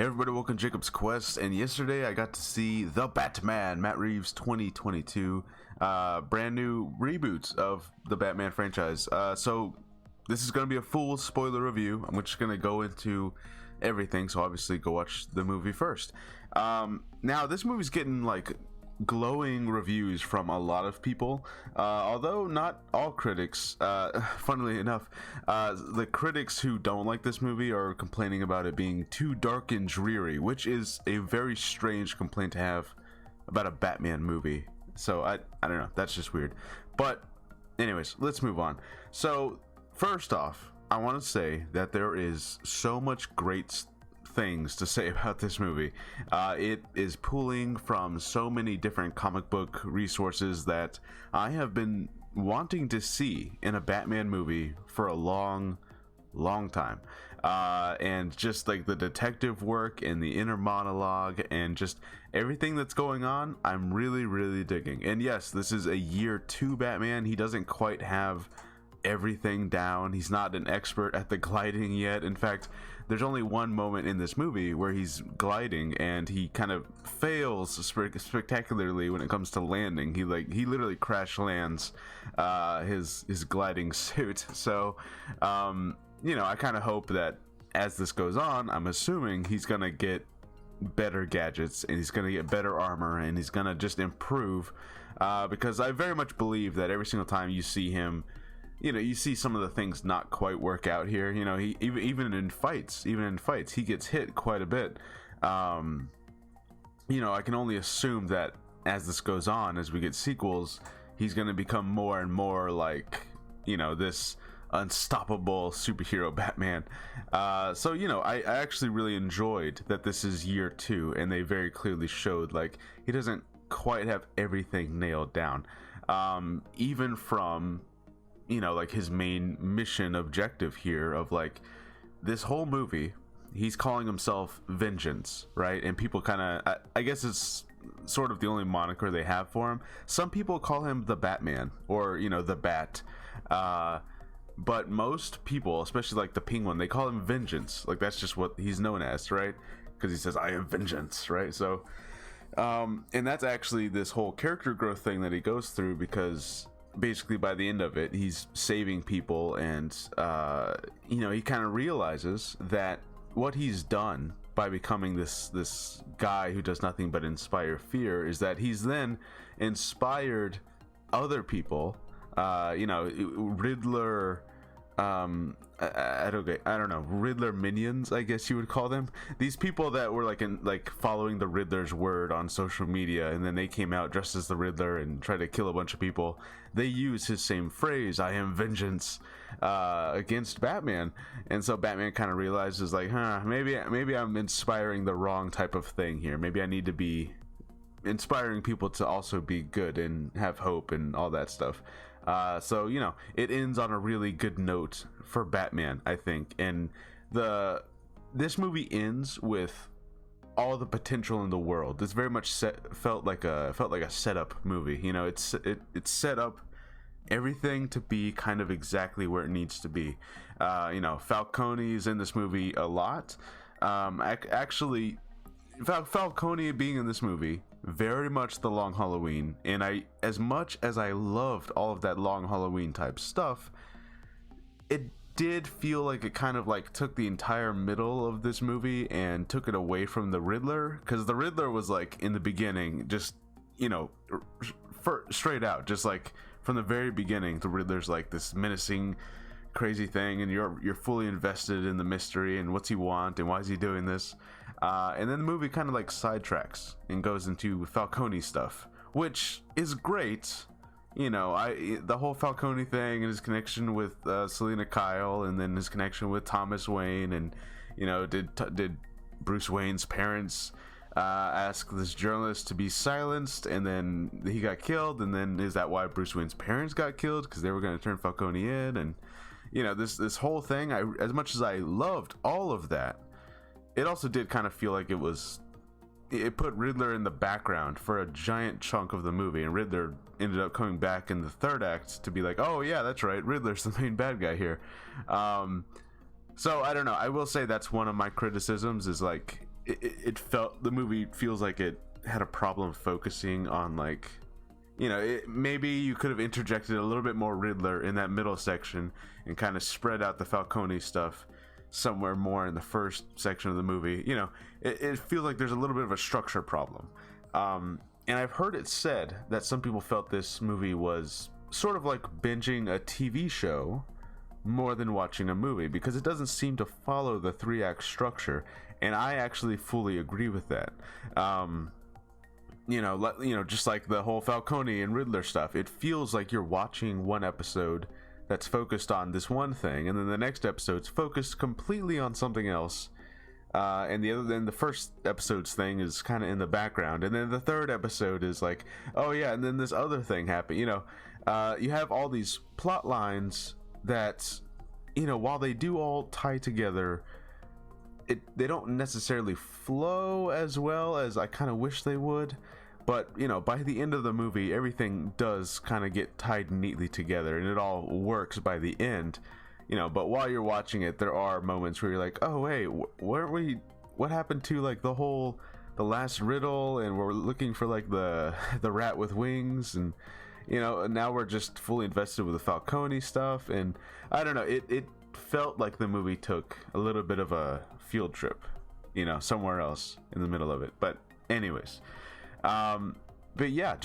Hey everybody, welcome to Jacob's Quest. And yesterday I got to see The Batman, Matt Reeves 2022, brand new reboot of the Batman franchise. So this is going to be a full spoiler review. I'm just going to go into everything, so obviously go watch the movie first. Now this movie's getting like glowing reviews from a lot of people, although not all critics. Funnily enough, the critics who don't like this movie are complaining about it being too dark and dreary, which is a very strange complaint to have about a Batman movie. So I don't know, that's just weird. But anyways, let's move on. So first off, I want to say that there is so much great things to say about this movie. It is pulling from so many different comic book resources that I have been wanting to see in a Batman movie for a long time, and just like the detective work and the inner monologue and just everything that's going on, I'm really digging. And yes, this is a year 2 Batman. He doesn't quite have everything down. He's not an expert at the gliding yet. In fact, there's only one moment in this movie where he's gliding and he kind of fails spectacularly when it comes to landing. He literally crash lands his gliding suit. So you know, I kind of hope that as this goes on, I'm assuming he's gonna get better gadgets and he's gonna get better armor and he's gonna just improve, because I very much believe that every single time you see him, you know, you see some of the things not quite work out here. You know, he even in fights, he gets hit quite a bit. You know, I can only assume that as this goes on, as we get sequels, he's going to become more and more like, you know, this unstoppable superhero Batman. So, you know, I actually really enjoyed that this is year 2, and they very clearly showed like he doesn't quite have everything nailed down. Even from, you know, like his main mission objective here of like this whole movie, he's calling himself Vengeance, right? And people kind of, I guess it's sort of the only moniker they have for him. Some people call him the Batman, or, you know, the Bat, but most people, especially like the Penguin, they call him Vengeance. Like that's just what he's known as, right? Because he says, I am vengeance, right? So and that's actually this whole character growth thing that he goes through, because basically by the end of it, he's saving people, and you know, he kind of realizes that what he's done by becoming this guy who does nothing but inspire fear is that he's then inspired other people, you know, Riddler, I don't know, Riddler minions, I guess you would call them. These people that were like following the Riddler's word on social media, and then they came out dressed as the Riddler and tried to kill a bunch of people. They use his same phrase, I am vengeance, against Batman. And so Batman kind of realizes like, maybe I'm inspiring the wrong type of thing here. Maybe I need to be inspiring people to also be good and have hope and all that stuff. So, you know, it ends on a really good note for Batman, I think. And this movie ends with all the potential in the world. It's very much felt like a setup movie. You know, it's set up everything to be kind of exactly where it needs to be. You know, Falcone's in this movie a lot. Actually, Falcone being in this movie, very much the Long Halloween, and as much as I loved all of that Long Halloween type stuff, it did feel like it kind of like took the entire middle of this movie and took it away from the Riddler, because the Riddler was like in the beginning, just, you know, straight out, just like from the very beginning, the Riddler's like this menacing, crazy thing, and you're fully invested in the mystery and what's he want and why is he doing this, and then the movie kind of like sidetracks and goes into Falcone stuff, which is great. You know, the whole Falcone thing and his connection with Selina Kyle, and then his connection with Thomas Wayne, and, you know, did Bruce Wayne's parents ask this journalist to be silenced, and then he got killed, and then is that why Bruce Wayne's parents got killed, because they were going to turn Falcone in? And, you know, this whole thing, as much as I loved all of that, it also did kind of feel like it put Riddler in the background for a giant chunk of the movie, and Riddler ended up coming back in the third act to be like, oh yeah, that's right, Riddler's the main bad guy here. So I don't know, I will say that's one of my criticisms, is like it felt, the movie feels like it had a problem focusing on, like, you know, maybe you could have interjected a little bit more Riddler in that middle section and kind of spread out the Falcone stuff somewhere more in the first section of the movie. You know, it feels like there's a little bit of a structure problem. And I've heard it said that some people felt this movie was sort of like binging a TV show more than watching a movie, because it doesn't seem to follow the 3-act structure, and I actually fully agree with that. You know, just like the whole Falcone and Riddler stuff, it feels like you're watching one episode that's focused on this one thing, and then the next episode's focused completely on something else, and the first episode's thing is kind of in the background, and then the third episode is like, oh yeah, and then this other thing happened. You know, you have all these plot lines that, you know, while they do all tie together, they don't necessarily flow as well as I kind of wish they would. But, you know, by the end of the movie, everything does kind of get tied neatly together, and it all works by the end. You know, but while you're watching it, there are moments where you're like, oh wait, what happened to, like, the last riddle, and we're looking for, like, the rat with wings, and, you know, and now we're just fully invested with the Falcone stuff. And I don't know, it felt like the movie took a little bit of a field trip, you know, somewhere else in the middle of it. But anyways, but yeah,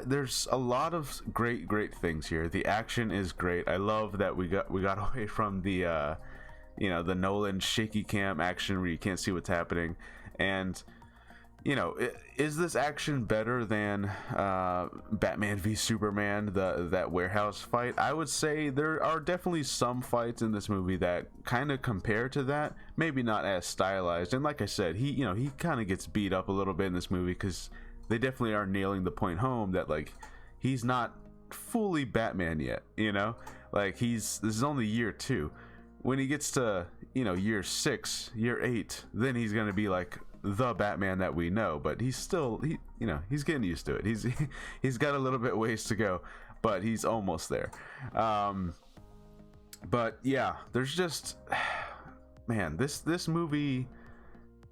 there's a lot of great things here. The action is great. I love that we got away from the you know, the Nolan shaky cam action where you can't see what's happening. And, you know, is this action better than Batman v Superman, that warehouse fight? I would say there are definitely some fights in this movie that kind of compare to that, maybe not as stylized. And like I said, he kind of gets beat up a little bit in this movie, because they definitely are nailing the point home that, like, he's not fully Batman yet, you know? Like, this is only year 2. When he gets to, you know, year 6, year 8, then he's gonna be like the Batman that we know. But he's still, you know, he's getting used to it. He's got a little bit ways to go, but he's almost there. But yeah, there's just, man, this movie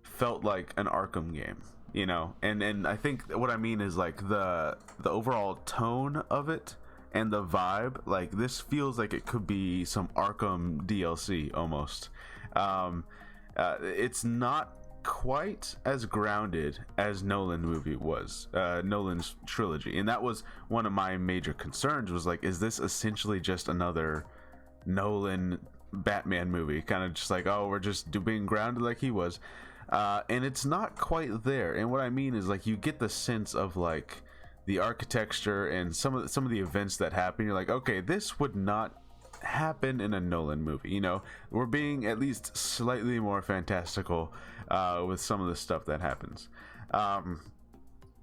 felt like an Arkham game, you know. And I think what I mean is, like, the overall tone of it and the vibe, like, this feels like it could be some Arkham DLC almost. It's not quite as grounded as Nolan movie was, Nolan's trilogy, and that was one of my major concerns, was like, is this essentially just another Nolan Batman movie, kind of just like, oh, we're just being grounded like he was, and it's not quite there. And what I mean is, like, you get the sense of, like, the architecture and some of the events that happen. You're like, okay, this would not happen in a Nolan movie. You know, we're being at least slightly more fantastical with some of the stuff that happens.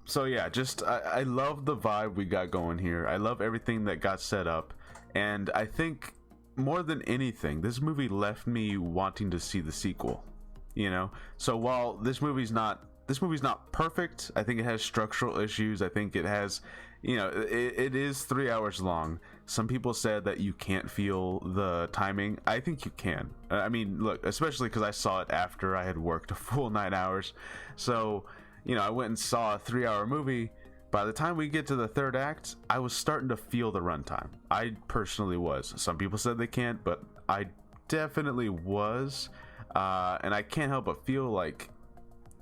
So yeah, just I love the vibe we got going here. I love everything that got set up, and I think more than anything, this movie left me wanting to see the sequel. You know, so while this movie's not perfect, I think it has structural issues. I think it has, you know, it is 3 hours long. Some people said that you can't feel the timing. I think you can. I mean, look, especially because I saw it after I had worked a full 9 hours. So, you know, I went and saw a 3-hour movie. By the time we get to the third act, I was starting to feel the runtime. I personally was. Some people said they can't, but I definitely was. And I can't help but feel like,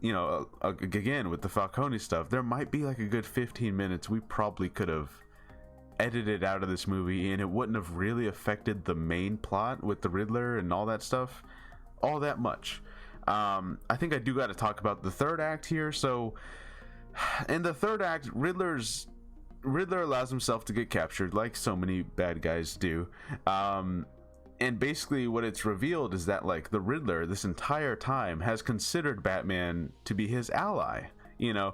you know, again, with the Falcone stuff, there might be like a good 15 minutes we probably could have edited out of this movie, and it wouldn't have really affected the main plot with the Riddler and all that stuff all that much. I think I do got to talk about the third act here. So in the third act, Riddler allows himself to get captured, like so many bad guys do. And basically what it's revealed is that, like, the Riddler this entire time has considered Batman to be his ally. You know,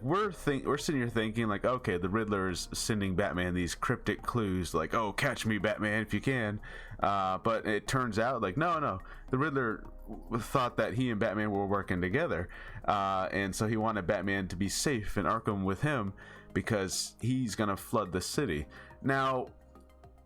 we're sitting here thinking, like, okay, the Riddler is sending Batman these cryptic clues, like, oh, catch me, Batman, if you can. But it turns out, like, no, the Riddler thought that he and Batman were working together, and so he wanted Batman to be safe in Arkham with him because he's gonna flood the city. Now,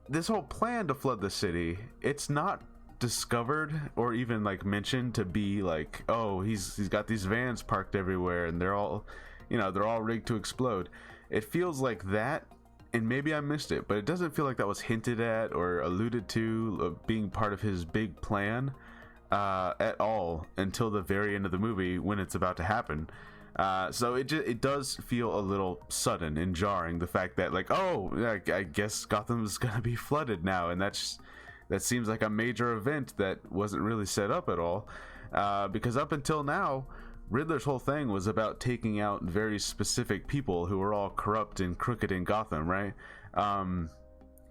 this whole plan to flood the city, it's not discovered or even like mentioned to be like, oh, he's got these vans parked everywhere and they're all, you know, they're all rigged to explode. It feels like that, and maybe I missed it, but it doesn't feel like that was hinted at or alluded to being part of his big plan at all until the very end of the movie when it's about to happen. So it does feel a little sudden and jarring, the fact that like, oh, I guess Gotham's gonna be flooded now, and that seems like a major event that wasn't really set up at all, because up until now Riddler's whole thing was about taking out very specific people who were all corrupt and crooked in Gotham, right?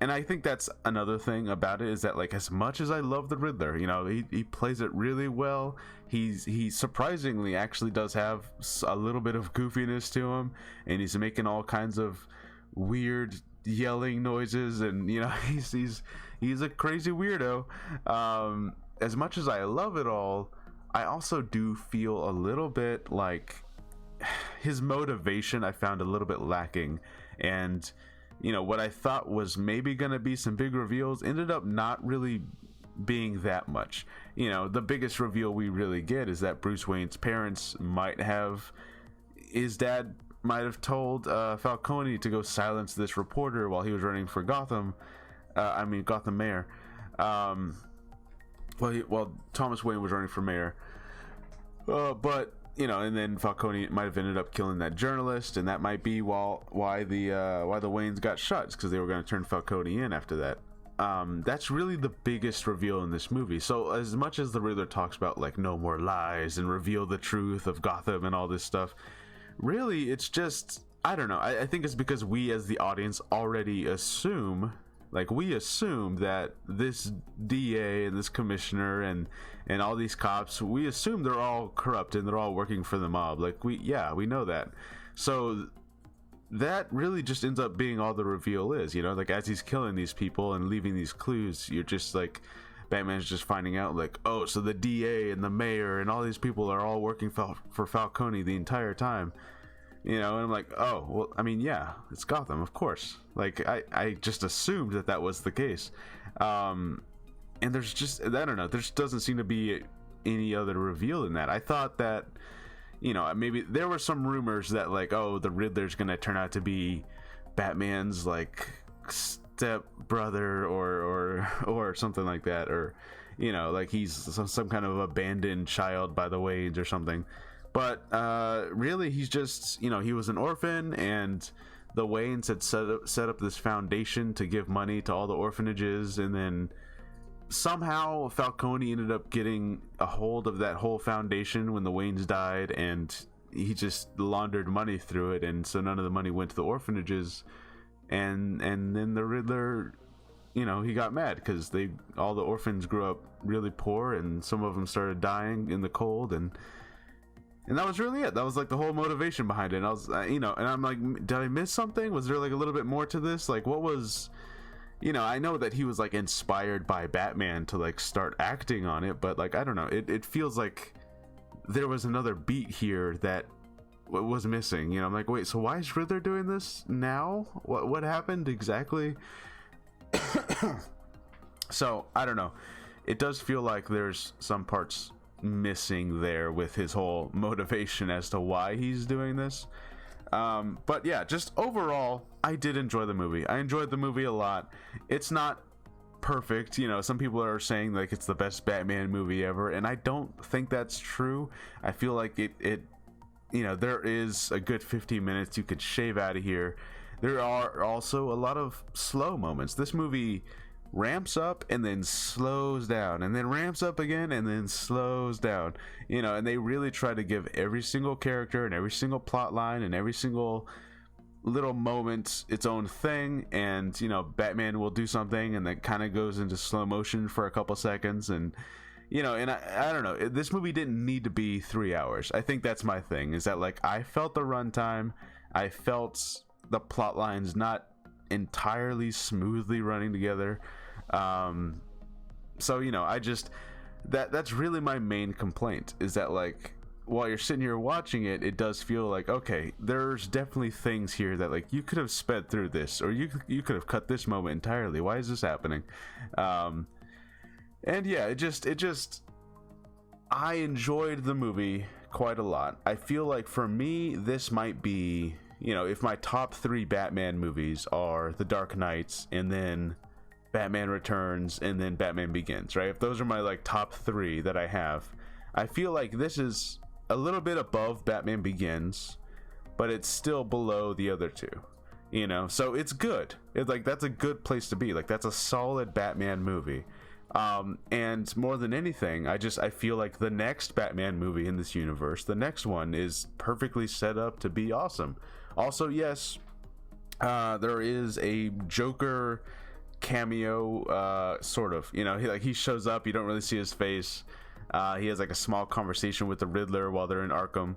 And I think that's another thing about it, is that like, as much as I love the Riddler, you know, he plays it really well. He surprisingly actually does have a little bit of goofiness to him, and he's making all kinds of weird yelling noises, and you know, he's a crazy weirdo. As much as I love it all, I also do feel a little bit like his motivation I found a little bit lacking, and you know, what I thought was maybe gonna be some big reveals ended up not really being that much. You know, the biggest reveal we really get is that Bruce Wayne's parents his dad might have told Falcone to go silence this reporter while he was running for Gotham mayor. Well, Thomas Wayne was running for mayor, but you know, and then Falcone might have ended up killing that journalist, and that might be why the Waynes got shot, because they were going to turn Falcone in after that. That's really the biggest reveal in this movie. So as much as the Riddler talks about like no more lies and reveal the truth of Gotham and all this stuff, really it's just, I don't know, I think it's because we as the audience already assume that this DA and this commissioner and all these cops, we assume they're all corrupt and they're all working for the mob. Like, we know that. So that really just ends up being all the reveal is, you know, like as he's killing these people and leaving these clues, you're just like, Batman's just finding out like, oh, so the DA and the mayor and all these people are all working for Falcone the entire time. You know, and I'm like, oh, well, I mean, yeah, it's Gotham, of course. Like, I just assumed that was the case. And there's just, I don't know, there just doesn't seem to be any other reveal in that. I thought that, you know, maybe there were some rumors that, like, oh, the Riddler's gonna turn out to be Batman's, like, step brother or something like that. Or, you know, like he's some kind of abandoned child by the Waynes or something. But really, he's just, you know, he was an orphan, and the Waynes had set up this foundation to give money to all the orphanages, and then somehow Falcone ended up getting a hold of that whole foundation when the Waynes died, and he just laundered money through it, and so none of the money went to the orphanages, and then the Riddler, you know, he got mad because all the orphans grew up really poor, and some of them started dying in the cold, and that was really it. That was like the whole motivation behind it. And I was, you know, and I'm like, did I miss something? Was there like a little bit more to this? Like, what was, you know, I know that he was like inspired by Batman to like start acting on it, but like, I don't know. It feels like there was another beat here that was missing. You know, I'm like, wait, so why is Riddler doing this now? What happened exactly? So, I don't know. It does feel like there's some parts missing there with his whole motivation as to why he's doing this, but yeah, just overall I did enjoy the movie. I enjoyed the movie a lot. It's not perfect, you know, some people are saying like it's the best Batman movie ever, and I don't think that's true. I feel like it you know, there is a good 15 minutes you could shave out of here. There are also a lot of slow moments. This movie ramps up and then slows down, and then ramps up again and then slows down, you know, and they really try to give every single character and every single plot line and every single little moment its own thing. And you know, Batman will do something and then kind of goes into slow motion for a couple seconds, and you know, and I don't know, this movie didn't need to be 3 hours. I think that's my thing, is that like I felt the runtime, I felt the plot lines not entirely smoothly running together. So you know, I just that's really my main complaint, is that like while you're sitting here watching it, it does feel like, okay, there's definitely things here that like you could have sped through this, or you could have cut this moment entirely. Why is this happening? And yeah, it just I enjoyed the movie quite a lot. I feel like for me, this might be, you know, if my top 3 Batman movies are The Dark Knights and then Batman Returns and then Batman Begins, right? If those are my like top 3 that I have, I feel like this is a little bit above Batman Begins, but it's still below the other 2, you know? So it's good. It's like, that's a good place to be. Like, that's a solid Batman movie. And more than anything, I feel like the next Batman movie in this universe, the next one, is perfectly set up to be awesome. Also, yes, there is a Joker cameo, sort of, you know, he shows up, you don't really see his face. He has like a small conversation with the Riddler while they're in Arkham.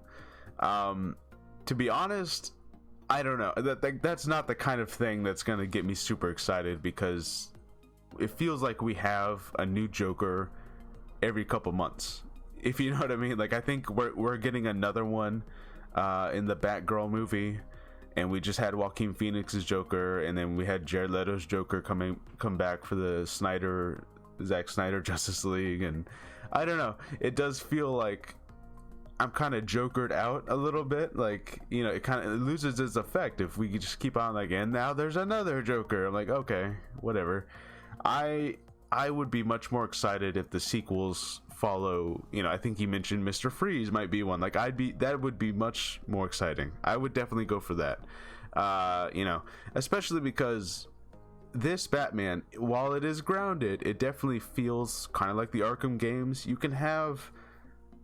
To be honest, I don't know, that's not the kind of thing that's gonna get me super excited, because it feels like we have a new Joker every couple months, if you know what I mean. Like, I think we're getting another one in the Batgirl movie, and we just had Joaquin Phoenix's Joker, and then we had Jared Leto's Joker come back for the Zack Snyder Justice League. And I don't know, it does feel like I'm kind of jokered out a little bit. Like, you know, it loses its effect if we just keep on like, and now there's another Joker. I'm like, okay, whatever. I would be much more excited if the sequels follow, you know, I think you mentioned Mr. Freeze might be one. Like, that would be much more exciting. I would definitely go for that. You know, especially because this Batman, while it is grounded, it definitely feels kind of like the Arkham games. You can have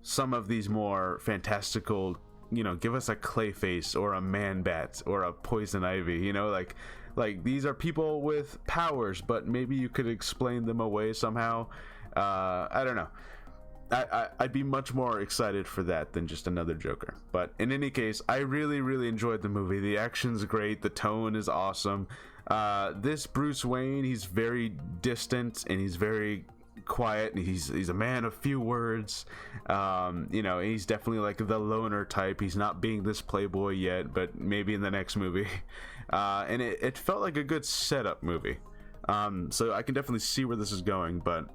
some of these more fantastical, you know, give us a Clayface or a Man-Bat or a Poison Ivy, you know, like these are people with powers, but maybe you could explain them away somehow. I don't know. I'd be much more excited for that than just another Joker. But in any case, I really enjoyed the movie. The action's great, the tone is awesome. This Bruce Wayne, he's very distant and he's very quiet, and he's a man of few words. You know, he's definitely like the loner type. He's not being this playboy yet, but maybe in the next movie. And it felt like a good setup movie. So I can definitely see where this is going, but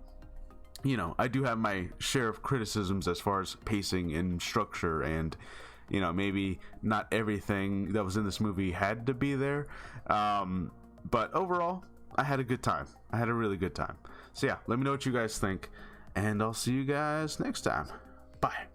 you know, I do have my share of criticisms as far as pacing and structure, and you know, maybe not everything that was in this movie had to be there. But overall, I had a good time. I had a really good time. So yeah, let me know what you guys think, and I'll see you guys next time. Bye.